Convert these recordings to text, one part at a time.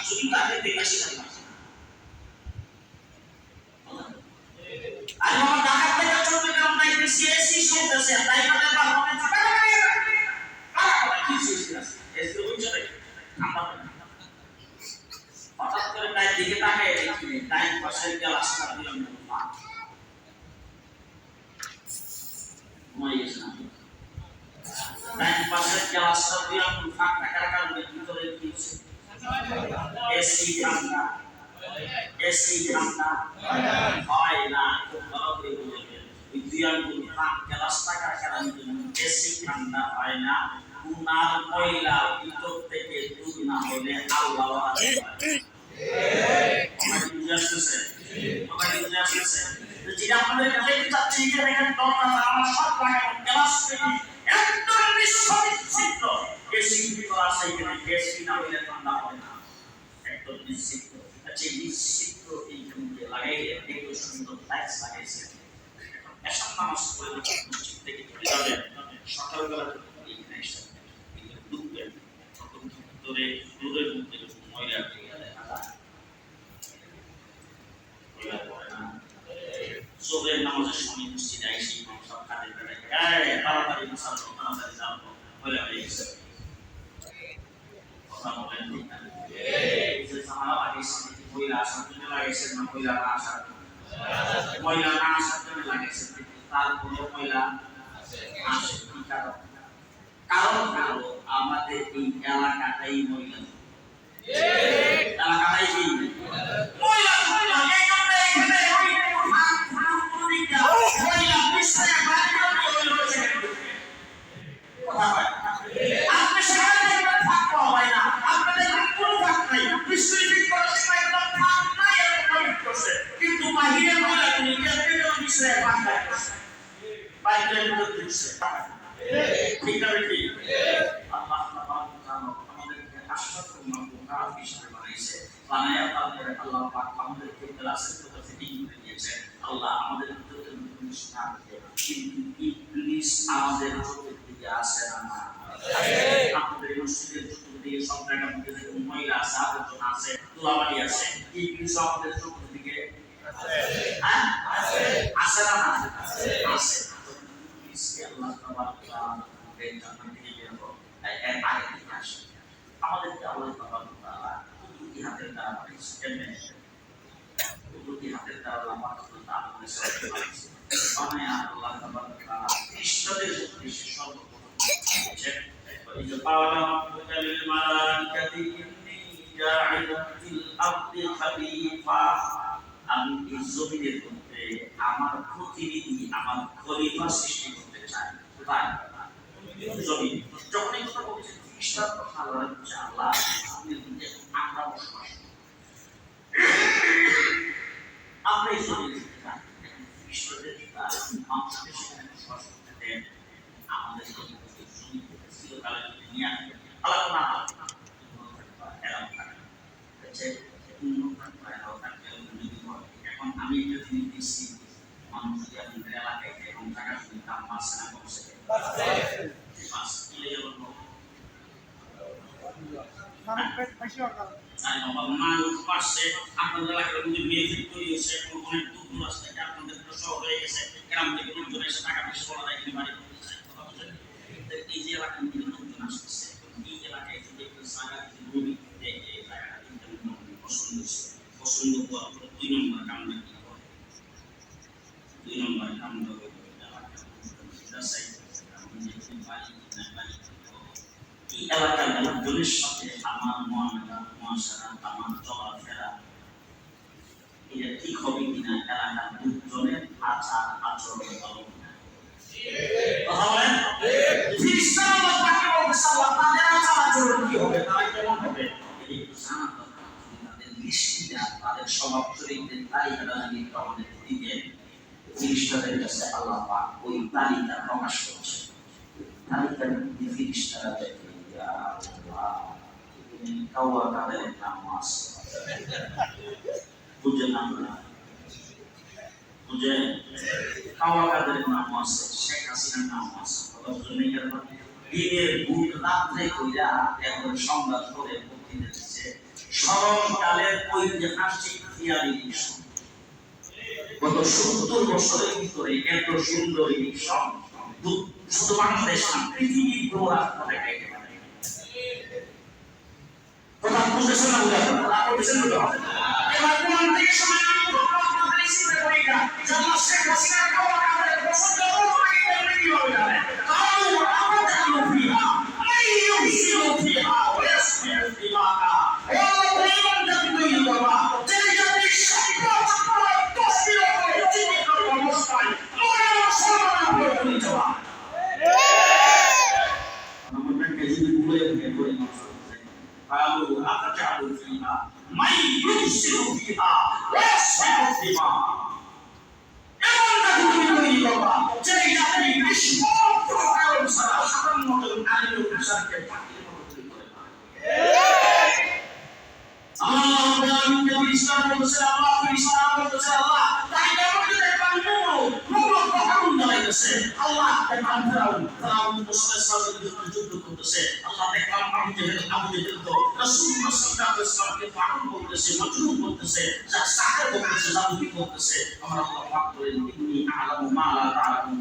যদি তাকে দেখে সেটা আর আমার ঢাকা থেকে চট্টগ্রাম নাই সিএসসি চলতেছে তাই বলে বাবা টাকা কি সিএসসি আছে এসে ওই চলে আমরা হঠাৎ করে তাই দিকে তাকায় দেখি টাইম পাশের ক্লাসটা দিলাম টাইম পাশের ক্লাসটা দিলাম ফাঁক টাকার কারণে ভিতরে কি হচ্ছে এসি ঠান্ডা হয় না খুব ভালো করে বলবেন ওই দুইয়ার ফাঁক ক্লাস টাকার কারণে এসি ঠান্ডা হয় না গুনার ময়লা ভিতর থেকে দূর না হলে আল্লাহ আসবে আমাকে বুঝে আসতেছে যেটা আমাদের দেখতে চাচ্ছি যে দেখেন দরকার আমার সব লাগানো ক্লাস থেকে একদম নিশ্চিত এসি ভিতর আছে এখানে এসি না হলে ঠান্ডা হবে না একদম নিশ্চিত আচ্ছা নিশ্চিত এইখানে লাগাইলে একটু সুন্দর টাইলস লাগাইছে এসব নামাজ পড়ে মসজিদ থেকে চলে যাবেন সকালবেলা এইখানে এসে ঢুকবেন ভিতরে রোদের মধ্যে ময়লা জোহরের নামাজের সময় মসজিদে আইসি সব কাজে বেড়ায় তাড়াতাড়ি মুসাফির তাড়াতাড়ি যাও ময়লা হয়ে গেছে কথা বলেন ঠিক না এই যে সামালা লাগাইছে ময়লা আসার জন্য লাগাইছে না ময়লা না আসার জন্য লাগাইছে তারপরে ময়লা আসে কি কারণ হলো আমাদের এই এলাকাটাই ময়লা এলাকাটাই কি ময়লা এই জন্য এখানে আপনি সেখানে দেখবেন ফাঁক পাওয়া হয় না আপনি দেখবেন কোনো ফাঁক নাই বিশ্ববিদ্যালয় করার সময় একদম ফাঁক নাই এরকম করছে কিন্তু বাহিরের ময়লা তুমি কেউ বিষয়ে ফাঁক নাই বাইরের মধ্যে দিচ্ছে ঠিক না ঠিক আল্লাহ আমাদেরকে আশ্চর্য মানব হিসেবে বানাইছে বানায়া তারপরে আল্লাহ পাক আমাদেরকে ক্লাসের কথা ফিটিং করে দিয়েছে আল্লাহ আমাদের ভিতরে জিনিস না কিন্তু ইবলিস আমাদের চোখের দিকে আসে না আমাদের মসজিদের চতুর্দিকে সব জায়গার মধ্যে যে মহিলা আছে আবর্জনা আছে ধুলাবালি আছে ইবলিস আমাদের চোখের দিকে আসে না আসে ইবলিসকে আল্লাহ তাবারক ওয়া তাআলা জান্নাত থেকে বের করো এর আগে থেকে আসে আমাদেরকে আল্লাহ তাবারক ওয়া তাআলা দুটি হাতের দ্বারা বানিয়েছে কেমনে দুটি হাতের দ্বারা আল্লাহ তাআলা বানিয়েছে বানায়া আল্লাহ তাবারক ওয়া তাআলা ইশরাতের উদ্দেশ্যে সর্বপ্রথম এই যে পাওয়ালা মুতালিল মালাইকাতি ইন্নী জাইলুন ফিল আরদি খলিফা আমি এই জমিনের মধ্যে আমার প্রতিনিধি আমার খলিফা সৃষ্টি করতে চাই তাই জমিন যখন এই কথা বলছেন খ্রিস্টান কথা আল্লাহ আমাদের মধ্যে আমরা বসবাস আমরা এই জমিনে খ্রিস্টদের মানুষকে সেখানে বসবাস করতে দেন আমাদের জমি চিরকালের নিয়ে আসবে আল্লাহ না এখন আমি একটা জিনিস দিচ্ছি মানুষ যদি আপনাদের এলাকায় এবং টাকা শুনে দাম পাচ্ছে না কমছে মানুষ পাচ্ছে আপনাদের এলাকার মধ্যে মেয়েদের তৈরি হচ্ছে এখন অনেক দূর দূর থেকে আপনাদের শহর হয়ে গেছে গ্রাম থেকে লোকজন এসে টাকা পয়সা বলা যায় কিন্তু বাড়ি করতে চায় কথা বলছেন এই যে এলাকার মধ্যে লোকজন আসতেছে এই এলাকায় যদি একটু জায়গা যদি নদী দেখে এই জায়গাটা কিন্তু পছন্দ হচ্ছে পছন্দ করার পর 2 নম্বর কামনা কি করে 2 নম্বর কামনা করে এই এলাকার লোকজনের সাথে আমার মহাসারা আমার চলাফেরা এটা ঠিক হবে কিনা এলাকার লোকজনের আচার আচরণ ভালো কিনা কথা বলেন তাদের আচার আচরণ কি হবে তারা কেমন হবে এটা একটু জানা দরকার তাদের দৃষ্টিটা তাদের স্বভাব চরিত্রের তালিকাটা যদি আমাদের দিবেন ফিরিস্তাদের কাছে আল্লাহ পাক ওই তালিকা প্রকাশ করছে তালিকার মধ্যে ফিরিস্তারা দেখে কাওয়া কাদের নাম আছে বুঝে নাম না বুঝে কাওয়া কাদের নাম আছে শেখ হাসিনার নাম আছে দিনের বুট রাত্রে কইরা এখন সংবাদ করে বক্তৃতা দিচ্ছে স্মরণকালের ঐতিহাসিক থিয়ারি মিশন। গত 70 বছরের ভিতরে এত সুন্দর মিশন শুধু বাংলাদেশ না, পৃথিবীর পুরো রাষ্ট্র দেখাইতে পারে। কথা বুঝতেছেন না? বুঝতেছেন না? এবার কোন থেকে সময় আমি আপনাদের চিন্তা করি না যে আল্লাহ শেখ হাসিনার খাওয়া আমাদের পছন্দ করে কি হবে না কাউ আমাদের ফিহা আই ইউসিরু ফিহা ওয়া ইয়াসমিউ ফিহা ওয়া পরিমান জাতি তৈরি করবা যে জাতি সম্পদ তসবির করে জীবিত অবস্থায় মনের সম্মান করে যাওয়া আমাদের কাছে ভুলে করে قالوا أتجعل فيها من يفسد فيها ويسفك الدماء এমন দাবি তৈরি করবা যে জাতি নিষ্পক্ষ কারণ ছাড়া সাধারণ আইন ও বিচারকে পাখির মতো তৈরি করে না। আল্লাহ ইসলাম বলছে, আল্লাহ ইসলাম বলছে, আল্লাহ তাই কেমন দেখলাম মুখ আগুন জ্বালাইতেছে, আল্লাহ দেখলাম ফেরাউন মুসার সাথে যুদ্ধ করতেছে, আল্লাহ দেখলাম আবু জেহেল তো রাসূলুল্লাহ সাল্লাল্লাহু আলাইহি ওয়াসাল্লামকে পাগল বলতেছে, মজনুন বলতেছে, যা সাহেব বলতেছে, জাদুই বলতেছে। আমরা আল্লাহ পাক বলেন ইন্নী আ'লামু মা লা তা'লামুন।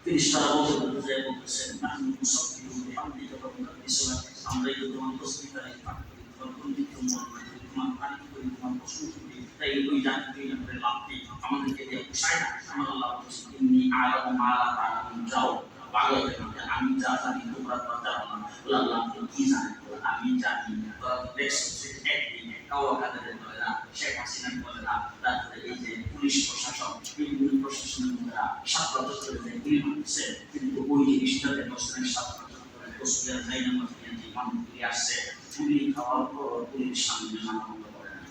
ফেরেশতারা বলতেছেন নাহনু মুসাব্বিহু বিহামদিকা ওয়া নুকাদ্দিসু লাক, আমরা এই তোমার তসবিহকারী পাঠ করি, তোমার বন্দিত্ব মনে করি, তোমার তারিফ করি, তোমার প্রশংসা করি। তাই ওই জাতিকে আমরা লাভটি আমাদেরকে দিয়ে পোষায় না। আমার আল্লাহ বলছেন ইন্নী আ'লামু মা লা তা'লামুন। যাও বাংলাতে আমি যা জানি তোমরা তা জানো না। আল্লাহ কি জানেন? আমি জানি। তোরা তো দেখছিস একদিন কাওয়া কাদের বলে না, শেখ হাসিনা বলে না, তারপরে এই যে পুলিশ প্রশাসন, বিভিন্ন প্রশাসনের মধ্যে 7 বছর ধরে যে গুলি মারছে, কিন্তু ওই জিনিসটাতে মুসলিম 7 বছর ধরে বসিয়া যাই না মসজিদে যে মানুষ ফিরে আসছে, গুলি খাওয়ার পর পুলিশ সামনে নামা বন্ধ করে না।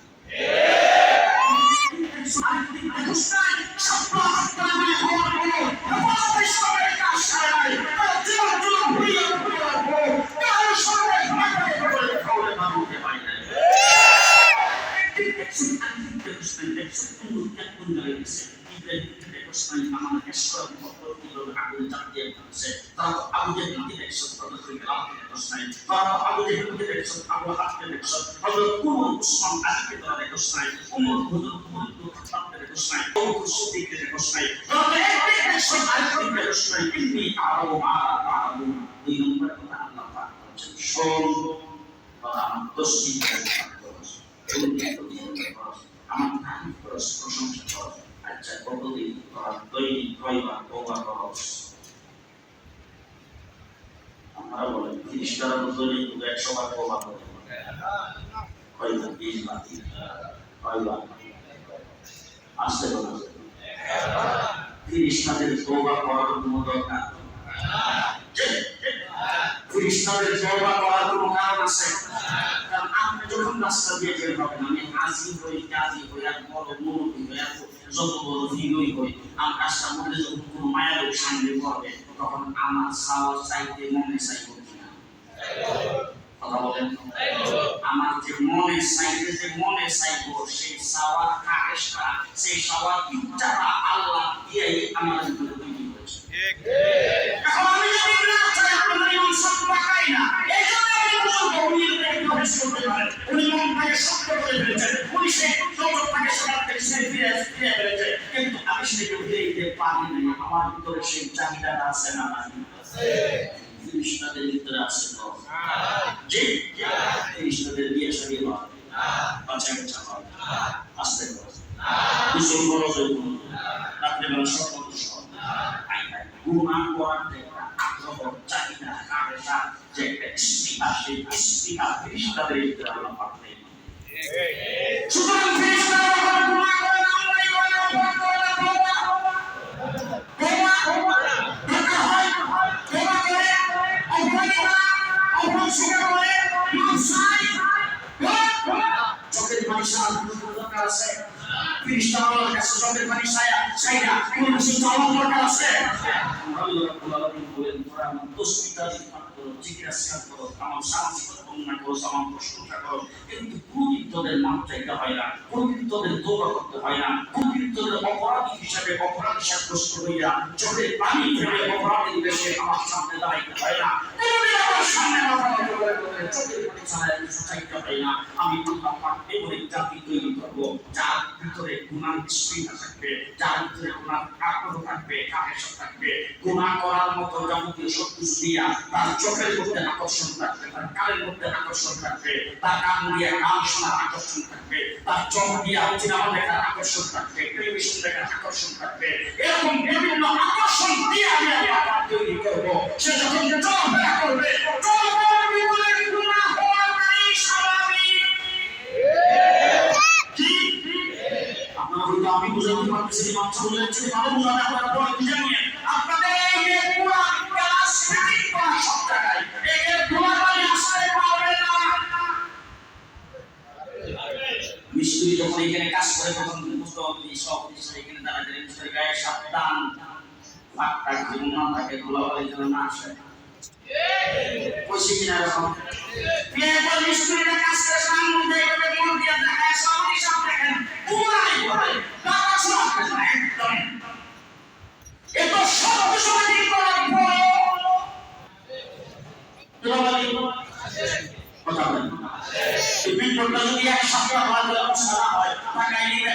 আমরা বলেন 30 টাকা বছরে 100 বার তওবা করে কয়টা 20 বার কয়বার আসতে বলা 30 টাকার তওবা করার কোনো দরকার 30 টাকার তওবা করার কোনো কারণ আছে? কারণ আপনি যখন রাস্তা দিয়ে বের হবেন, আমি হাজির হই, কাজী হই, আর বড় মুরব্বী হই, আর যত বড় ভিড়ই হই, আমার রাস্তার মধ্যে যখন কোনো মায়া লোক সামনে পড়বে, তখন আমার সাওয়ার চাইতে মনে চাইব কিনা? কথা বলেন। আমার যে মনে চাইতে যে মনে চাইব, সেই সাওয়ার কাকেশটা, সেই সাওয়ার ইচ্ছাটা আল্লাহ দিয়েই আমার জীবনে তৈরি করেছে। এখন আমি যদি না চাই, আপনার ইমান শক্ত পাকাই না, এই জন্য আমি বলবো উনি প্রবেশ করতে পারেন, উনি মনটাকে শক্ত করে ফেলেছেন, উনি সেই জগৎটাকে সবার থেকে ফিরে ফেলেছে, কিন্তু আমি সেটাকে ফিরে দিতে পারি না। আমার ভিতরে সেই চাহিদাটা আছে না? ফিরিস্তাদের ভিতরে আছে তো? জি, ফিরিস্তাদের বিয়ে শাদী হয়, বাচ্চা কাচ্চা হয়, আস্তে করে গোসল খরচ হয়, রাত্রেবেলা স্বপ্ন দোষ গুনাহ করার একটা আগ্রহ, চাহিদা, আবেশা, যে একটা স্পৃহা, সেই স্পৃহা ফিরিস্তাদের ভিতরে আল্লাহ পাক দেন। সুতরাং ফিরিস্তারা যখন গুনাহ করে না, আমরাই করে না, অপরাধ করে না, তওবা চোখের পানি সারা দরকার আছে। ফিরিস্তাদের কাছে চোখের পানি চাইনা কোন কিছু চাওয়ার দরকার আছে? আল্লাহ রাব্বুল আলামিন বলেন, তোমরা আমার তসবিহটা পাঠ করো, জিকির আসকার করো, আমার সামাজিকতা বর্ণনা করো, আমার প্রশংসা করো, কিন্তু কোনদিন তোদের নাম চাইতে হয় না, কোনদিন তোদের তওবা করতে হয় না, কোনদিন তোদের অপরাধী হিসাবে অপরাধী সাব্যস্ত হইয়া চোখের পানি ফেলে অপরাধী বেশে আমার সামনে দাঁড়াইতে হয় না, কোনদিন আমার সামনে মাথা নত করে করে চোখের পানি ছাড়া চাইতে পারি না। আমি আল্লাহ পাক এমন এক জাতি তৈরি করবো যার ভিতরে গুনাহ নিষ্ক্রিয় থাকবে, যার ভিতরে গুনাহ আগ্রহ থাকবে, কামেশা থাকবে, গুনাহ করার মতো যাবতীয় সবকিছু দিয়া তার চোখের মধ্যে আকর্ষণ থাকবে, তার কানের মধ্যে আকর্ষণ থাকবে, তার কান দিয়ে গান শোনার আকর্ষণ থাকবে, তার চোখ দিয়ে সিনেমা দেখার আকর্ষণ থাকবে, টেলিভিশন দেখার আকর্ষণ থাকবে। এরকম বিভিন্ন আকর্ষণ দিয়ে আমি আল্লাহ তৈরি করবো। সে যখন চলাফেরা করবে, চলাফেরার ভিতরে গুনাহ হওয়াটাই স্বাভাবিক। আপনারা হয়তো আমি বুঝাতে পারতেছি, বাচ্চা বুঝাচ্ছি, ভালো বুঝাতে আপনারা পরে বুঝে নিয়ে আপনাদের এই যে কোরআন ক্লাস ফিটিং করা সব জায়গায় এর ধোঁয়াবালি আসতে পারবে না। মিস্ত্রি যখন এখানে কাজ করে তখন বুঝতে হবে সব কিছু এখানে দাঁড়া করে মিস্ত্রি গায়ে সাবধান, ফাঁকটা যেন না থাকে, ধোঁয়াবালি যেন না আসে। কইছি কিনা এরকম? একবার মিস্ত্রিরা কাজ করে সামনে দেখবে মন দিয়ে দেখায় সব হিসাব দেখেন পুরাই করে টাকা সব একদম এত সব কিছু ঠিক করার পরেও ধোঁয়াবালি কথা বলেন। এই বিলটা যদি এক সপ্তাহ হয় তাহলে হয় টাকা নিয়ে